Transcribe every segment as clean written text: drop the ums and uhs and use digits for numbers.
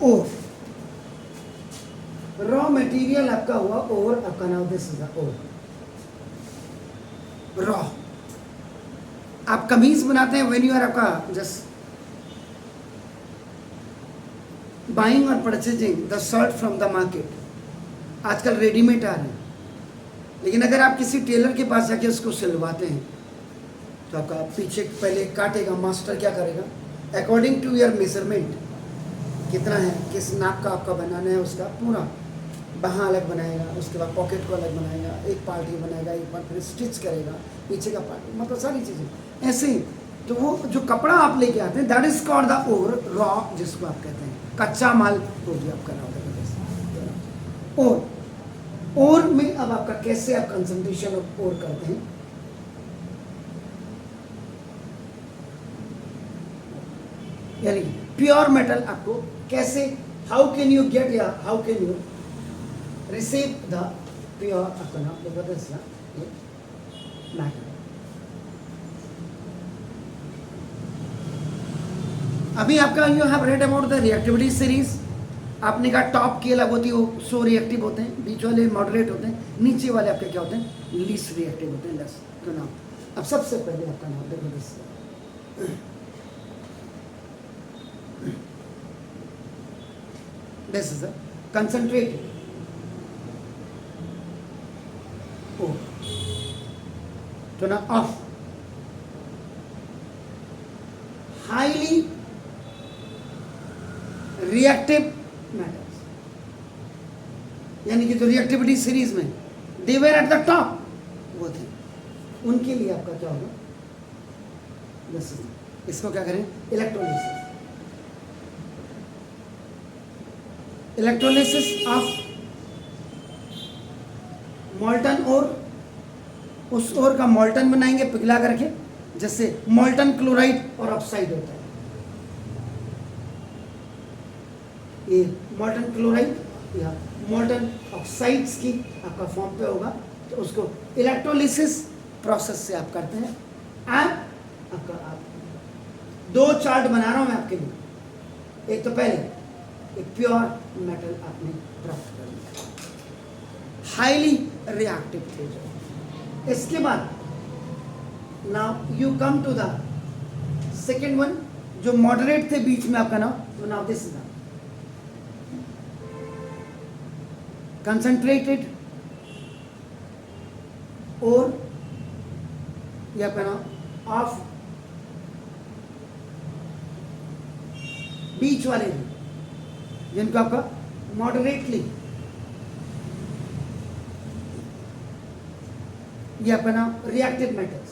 ओर, raw material आपका हुआ ओर, आपका नाम दिस इज ओर, रॉ। आप कमीज बनाते हैं व्हेन यू आर आपका जस्ट बाइंग और purchasing the shirt from the market, आजकल रेडीमेड आ रहे हैं, लेकिन अगर आप किसी टेलर के पास जाके उसको सिलवाते हैं तो आपका पीछे पहले काटेगा, मास्टर क्या करेगा, अकॉर्डिंग टू योर मेजरमेंट कितना है, किस नाप का आपका बनाना है, उसका पूरा बाहाँ अलग बनाएगा, उसके बाद पॉकेट को अलग बनाएगा, एक पार्ट ही बनाएगा, एक पार्ट फिर स्टिच करेगा, पीछे का पार्ट, मतलब सारी चीज़ें ऐसे ही। तो वो जो कपड़ा आप लेके आते हैं that is called the ore, raw जिसको आप कहते हैं, कच्चा माल हो गया आपका नाम है ओर। ओर में अब आपका कैसे आप कंसंट्रेशन ऑफ ओर करते हैं, यानी प्योर मेटल आपको कैसे, हाउ कैन यू गेट या how can you receive the pure आपका नाम मैटर। अभी आपका you have read about the reactivity series, आपने कहा टॉप की अलग होती है, वो सो रिएक्टिव होते हैं, बीच वाले मॉडरेट होते हैं, नीचे वाले आपके क्या होते हैं, लीस्ट रिएक्टिव होते हैं, लेस तो नाम। अब सबसे पहले आपका नाम देखो this, this is a concentrated ore, तो ना ऑफ highly reactive metals, यानी कि जो रिएक्टिविटी सीरीज में दे वर एट द टॉप वो थे, उनके लिए आपका क्या होगा, इसको क्या करें, इलेक्ट्रोलिसिस, इलेक्ट्रोलिसिस ऑफ मॉल्टन ओर, उस ओर का मॉल्टन बनाएंगे पिघला करके, जैसे मॉल्टन क्लोराइड और ऑक्साइड होता है, ये मॉल्टन क्लोराइड या मॉल्टन ऑक्साइड्स की आपका फॉर्म पे होगा, तो उसको इलेक्ट्रोलिसिस प्रोसेस से आप करते हैं। एंड आपका आप दो चार्ट बना रहा हूं मैं आपके लिए, एक तो पहले एक प्योर मेटल आपने प्राप्त कर लिया, हाईली रिएक्टिव थे, इसके बाद now you come to the second one, जो मॉडरेट थे बीच में आपका नाम, तो नाउ दिस इज कंसंट्रेटेड और या आपका नाम ऑफ बीच वाले भी, जिनको आपका मॉडरेटली, ये आपका नाम रिएक्टिव मेटल्स।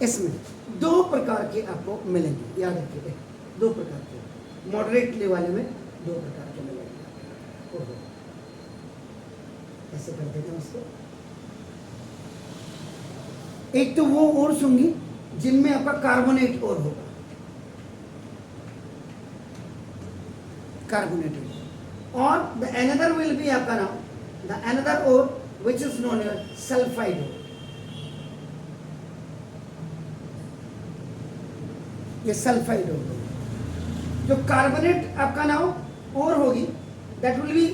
इसमें दो प्रकार के आपको मिलेंगे, याद रखिए, दो प्रकार के, मॉडरेटली वाले में दो प्रकार के मिलेंगे। ओहो, ऐसे कर देते हैं उसको। एक तो वो ओर्स होंगी जिनमें आपका कार्बोनेट ओर होगा, कार्बोनेटेड, और द अनदर विल बी आपका नाम, the another ore which is known as sulphide ore, ये सल्फाइड ओर। जो कार्बोनेट आपका नाम ओर होगी that will be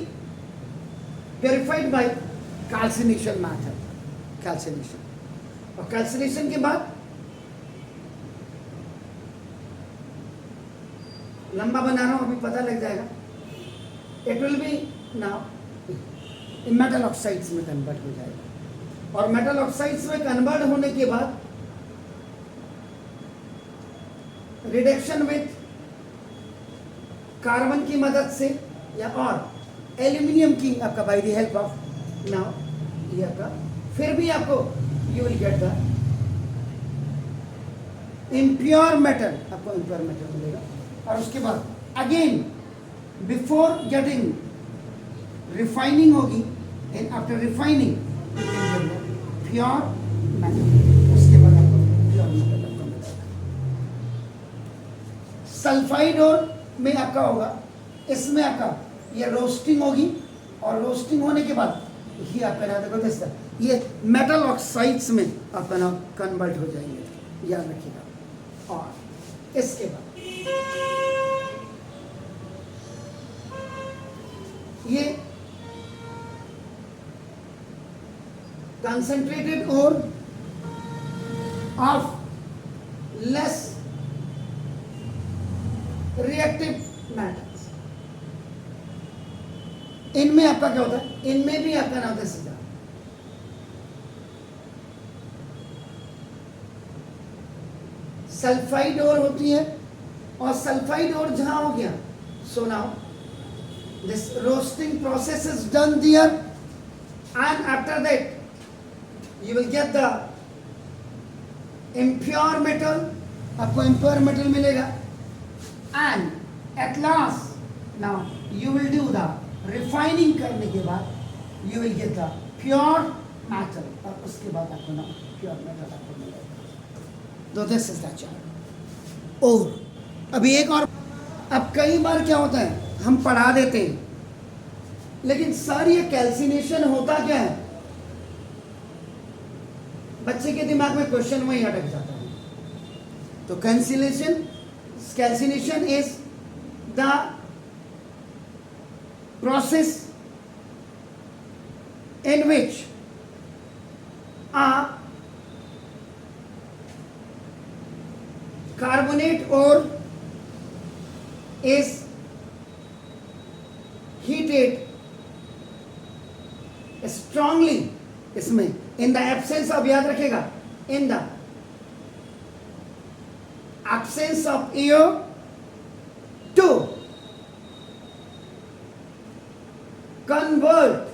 purified by calcination method, calcination, और कैल्सिनेशन के बाद लंबा बना रहा हूं, अभी पता लग जाएगा, it will be now metal oxides में कन्वर्ट हो जाएगा, और मेटल ऑक्साइड्स में कन्वर्ट होने के बाद रिडक्शन विथ कार्बन की मदद से या और एल्यूमिनियम की आपका by the help of now ये आपका, फिर भी आपको you will get the impure metal, आपको इम्प्योर मेटल मिलेगा। और उसके बाद अगेन बिफोर गेटिंग रिफाइनिंग होगी, and after refining you can get the pure metal, उसके बाद आपको प्योर मेटल आपको मिलेगा। सल्फाइड और में आपका होगा, इसमें आपका ये रोस्टिंग होगी, और रोस्टिंग होने के बाद ये आपका नाम देखो, ये मेटल ऑक्साइड्स में आपका नाम कन्वर्ट हो जाएंगे, याद रखिएगा। और इसके बाद ये कंसंट्रेटेड और ऑफ लेस रिएक्टिव मैटर्स, इनमें आपका क्या होता है, इनमें भी आपका नाम होता है सीधा सल्फाइड और होती है, और सल्फाइड और जहां हो गया, so now this roasting process is done there, and after that you will get the impure metal, आपको impure metal मिलेगा, and at last now you will do the refining करने के बाद you will get the pure metal, और उसके बाद आपको ना pure metal आपको मिलेगा। तो this is the chart। और अभी एक और, अब कई बार क्या होता है हम पढ़ा देते हैं, लेकिन सर ये कैल्सिनेशन होता क्या है, बच्चे के दिमाग में क्वेश्चन वहीं अटक जाता है। तो calcination is the process in which a carbonate ore is heated strongly, इसमें in the absence of, याद रखेगा, in the absence of air to convert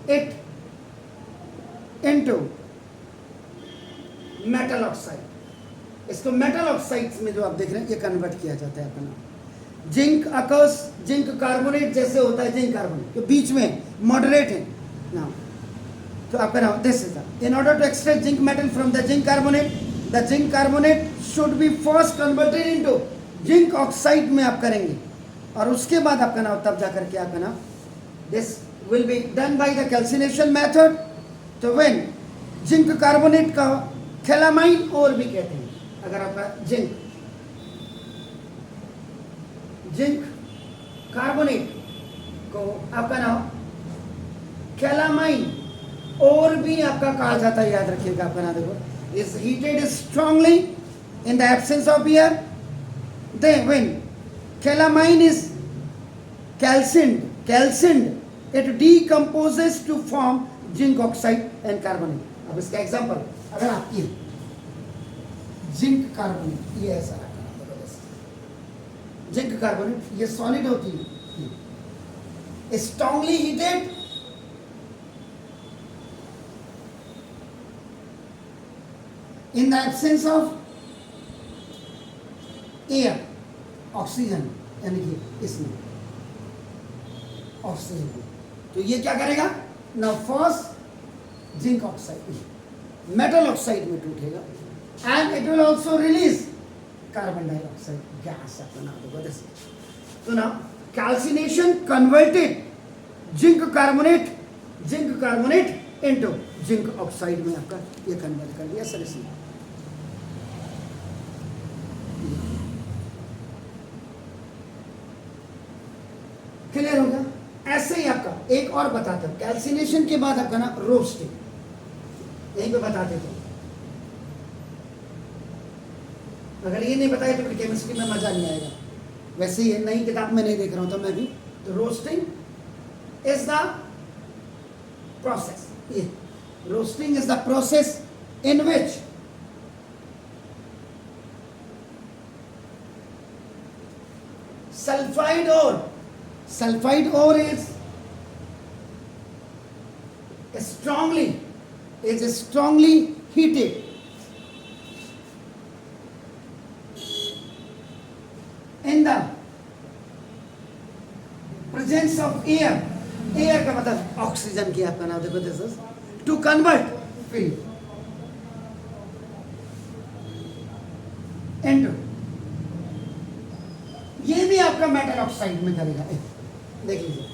it into metal oxide. इसको मेटल ऑक्साइड्स में जो आप देख रहे हैं ये कन्वर्ट किया जाता है अपना। जिंक अकर्स, जिंक कार्बोनेट जैसे होता है, जिंक कार्बोनेट तो बीच में मॉडरेट है ना, तो आपका नाम this is in order to extract zinc metal from the zinc carbonate should be first converted into zinc oxide में आप करेंगे, और उसके बाद आपका नाम तब जा करके आपका नाम this will be done by the calcination method. तो व्हेन जिंक कार्बोनेट का कैलामाइन और भी कहते हैं, अगर आपका जिंक कार्बोनेट को आपका नाम कैलामाइन और भी आपका कहा जाता है, याद रखिएगा आपका नाम देखो, is heated strongly in the absence of air, then when calamine is calcined it decomposes to form zinc oxide and carbonate. अब इसका एग्जांपल अगर आप ये जिंक कार्बोनेट, ये ऐसा जिंक कार्बोनेट ये सॉलिड होती है, strongly heated in the absence of air, oxygen, यानी कि इसमें ऑक्सीजन, तो ये क्या करेगा ना, first zinc oxide metal oxide में टूटेगा, and it will also release carbon dioxide gas अपना देगा। तो ना calcination converted zinc carbonate into zinc oxide में आपका ये कन्वर्ट कर दिया सर इसने। क्लियर होगा? ऐसे ही आपका एक और बताते हो, कैल्सिनेशन के बाद आपका ना रोस्टिंग, यहीं पे बता देते हो। अगर ये नहीं बताया तो फिर केमिस्ट्री में मजा नहीं आएगा। वैसे ही नई किताब में नहीं देख रहा हूं तो मैं भी, तो रोस्टिंग इज द प्रोसेस, ये roasting is the process in which sulfide ore is strongly heated in the presence of air का मतलब ऑक्सीजन की आपका नाम देखो, दिस इज टू कन्वर्ट फिर इनटू, ये भी आपका मेटल ऑक्साइड में करेगा। देख लीजिए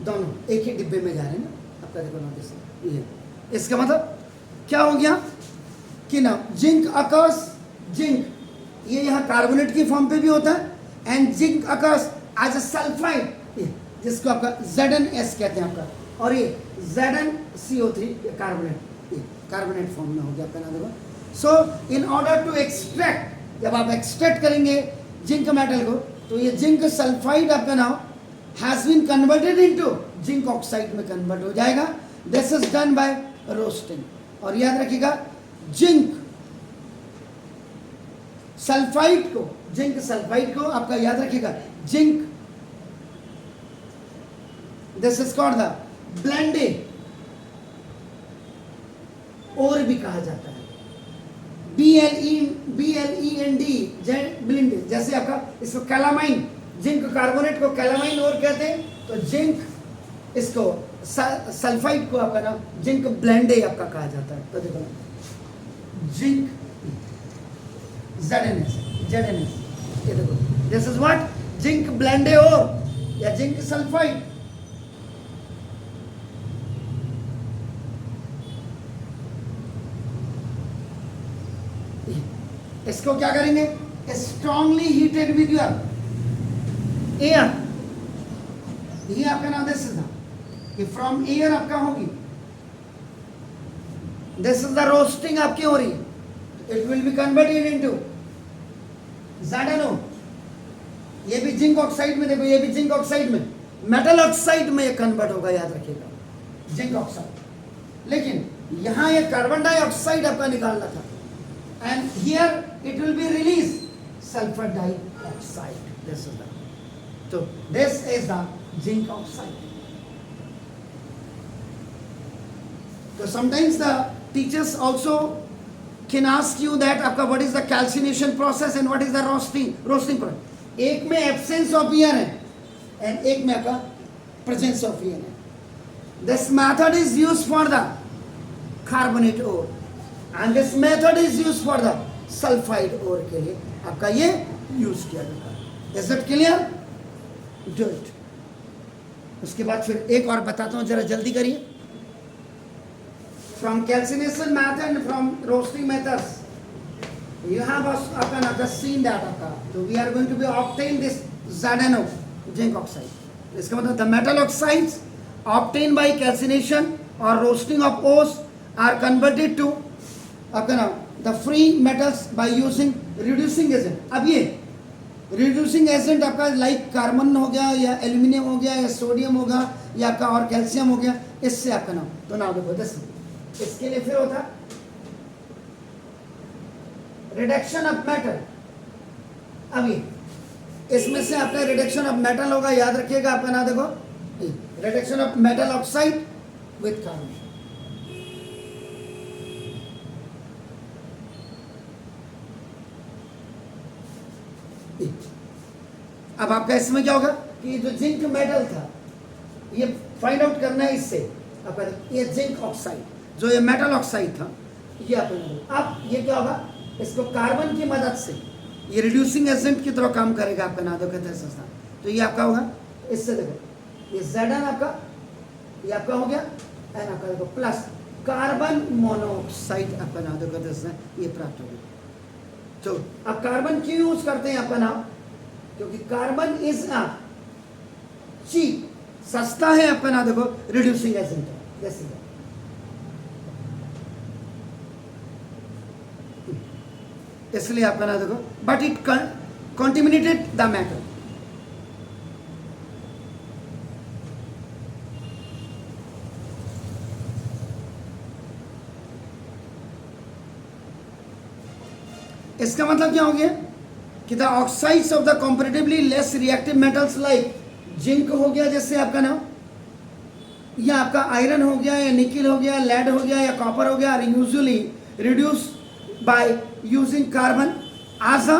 दोनों एक ही डिब्बे में जा रहे हैं ना, आपका देखो नोटिस ये, इसका मतलब क्या हो गया कि ना जिंक अकर्स, जिंक ये यहाँ कार्बोनेट की फॉर्म पे भी होता है, and zinc occurs as a sulphide, जिसको आपका ZnS कहते हैं आपका, और ये ZnCO3 ये कार्बोनेट फॉर्म में हो गया आपका ना देखो। सो इन ऑर्डर टू एक्सट्रैक्ट, जब आप एक्सट्रैक्ट करेंगे जिंक मेटल को, तो ये जिंक सल्फाइड आपका नाम has been converted into zinc oxide में कन्वर्ट हो जाएगा। This is done by roasting. और याद रखिएगा जिंक सल्फाइड को, जिंक सल्फाइड को आपका याद रखिएगा zinc, this is called the blende और भी कहा जाता है, BLEND ब्लेंड, जैसे आपका इसको कैलामाइन, जिंक कार्बोनेट को कैलामाइन और कहते हैं, तो जिंक इसको सल्फाइड को आपका नाम जिंक ब्लेंडे आपका कहा जाता है। तो देखो जिंक ZnS ये देखो, this is what zinc blende और या जिंक सल्फाइड। इसको क्या करेंगे, strongly heated with your air, ये आपका नाम दिस इज कि फ्रॉम एयर आपका होगी, दिस इज द रोस्टिंग आपकी हो रही है, it will be converted into ZnO, ये भी जिंक ऑक्साइड में, देखो ये भी जिंक ऑक्साइड में, मेटल ऑक्साइड में ये कन्वर्ट होगा, याद रखिएगा जिंक ऑक्साइड। लेकिन यहां ये कार्बन डाइऑक्साइड आपका निकालना था, and here it will be released sulfur dioxide, this is the, so this is the zinc oxide. So sometimes the teachers also can ask you that आपका what is the calcination process and what is the roasting process। एक में absence of air है and एक में आपका presence of air है। this method is used for the carbonate ore and this method is used for the sulfide ore के लिए आपका ये यूज किया जाता है। Is it clear? Do it। उसके बाद फिर एक और बताता हूँ, जरा जल्दी करिए। From calcination method and from roasting methods, you have आपका seen that आपका, so we are going to be obtain this ZnO zinc oxide। इसका मतलब the metal oxides obtained by calcination or roasting of ores are converted to आपका नाम the free metals by using reducing agent. अब ये reducing agent आपका like carbon हो गया या एल्यूमिनियम हो गया या सोडियम होगा या आपका और कैल्शियम हो गया, इससे आपका नाम, तो नाम देखो दस, इसके लिए फिर होता रिडक्शन ऑफ मेटल। अब ये इसमें से आपका रिडक्शन ऑफ मेटल होगा, याद रखिएगा आपका नाम देखो reduction of metal oxide with carbon. अब आपका इसमें क्या होगा कि जो जिंक मेटल था ये फाइंड आउट करना है इससे आपका, ये जिंक ऑक्साइड जो ये मेटल ऑक्साइड था ये आपका, अब ये क्या होगा, इसको कार्बन की मदद से ये रिड्यूसिंग एजेंट की तरह काम करेगा आपका ना दो कहते हैं। तो ये आपका होगा, इससे देखो ये Zn आपका, ये आपका हो गया एन आपका देखो प्लस कार्बन मोनोऑक्साइड आपका ना दो कहते हैं, ये प्राप्त हो गया। तो अब कार्बन क्यों यूज करते हैं आपका नाम, क्योंकि कार्बन इज अ चीप, सस्ता है आपका ना देखो रिड्यूसिंग एजेंट है, जैसे इसलिए आपका ना देखो but it contaminated the matter. इसका मतलब क्या हो गया कि the oxides of the comparatively less reactive metals like zinc हो गया, जैसे आपका नाम, या आपका आयरन हो गया या निकिल हो गया, लेड हो गया या कॉपर हो गया, are usually reduce by using carbon as a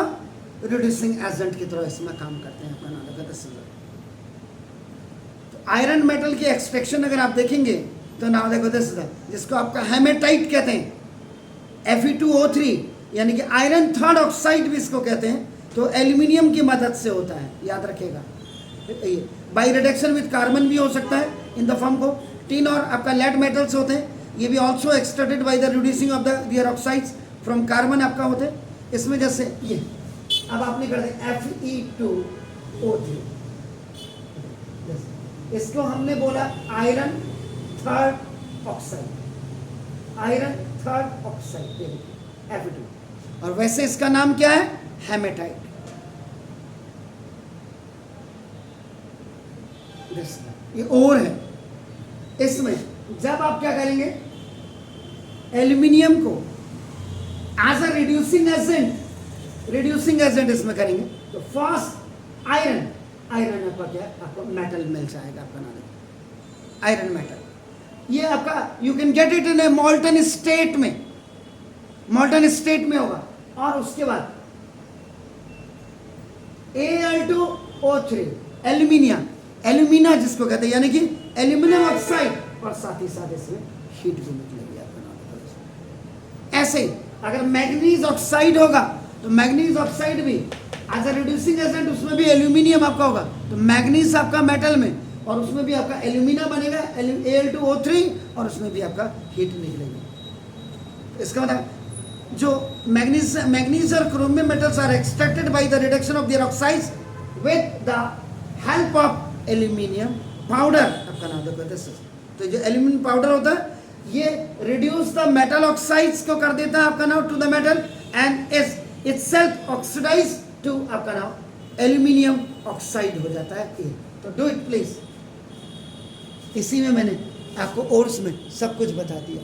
reducing agent की तरह इसमें काम करते हैं आपका नाम। तो आयरन मेटल की एक्सट्रैक्शन अगर आप देखेंगे तो नाम देखो दिस, जिसको आपका हेमेटाइट कहते हैं, Fe2O3 यानी कि आयरन थर्ड ऑक्साइड भी इसको कहते हैं, तो एल्यूमिनियम की मदद से होता है, याद रखिएगा। बाई रिडक्शन विद कार्बन भी हो सकता है इन द फॉर्म को टिन और आपका लेड मेटल्स होते हैं, ये भी also extracted by the reducing of the their oxides from carbon आपका होते हैं। इसमें जैसे ये अब आपने कर दिया Fe2O3, इसको हमने बोला iron third oxide, iron third oxide Fe2, और वैसे इसका नाम क्या है, हेमेटाइट। ये और है। इसमें जब आप क्या करेंगे, एल्यूमिनियम को एज अ रिड्यूसिंग एजेंट इसमें करेंगे तो फर्स्ट आयरन आपका क्या है, आपको मेटल मिल जाएगा, आपका नाम आयरन मेटल। ये आपका you can get it in A molten state में होगा। और उसके बाद Al2O3 एल्यूमिना जिसको कहते हैं, यानी कि एल्यूमिनियम ऑक्साइड, और साथ ही साथ इसमें हीट भी निकलेगी आपका नाम। ऐसे ही अगर मैग्नीज ऑक्साइड होगा तो मैग्नीज ऑक्साइड भी एज अ रिड्यूसिंग एजेंट, उसमें भी एल्यूमिनियम आपका होगा, तो मैग्नीज आपका मेटल में, और उसमें भी आपका एल्यूमिना बनेगा Al2O3, और उसमें भी आपका हीट निकलेगी। इसका मतलब जो मैग्नीज और chromium metals are extracted by the reduction of their oxides with the help of aluminium powder, आपका नाम देखो। तो जो एल्यूमिनियम पाउडर होता है ये रिड्यूस द मेटल ऑक्साइड्स को कर देता है आपका नाम to the metal, and is itself oxidize to आपका नाम एल्यूमिनियम ऑक्साइड हो जाता है ये। तो डू इट प्लीज। इसी में मैंने आपको ओर्स में सब कुछ बता दिया।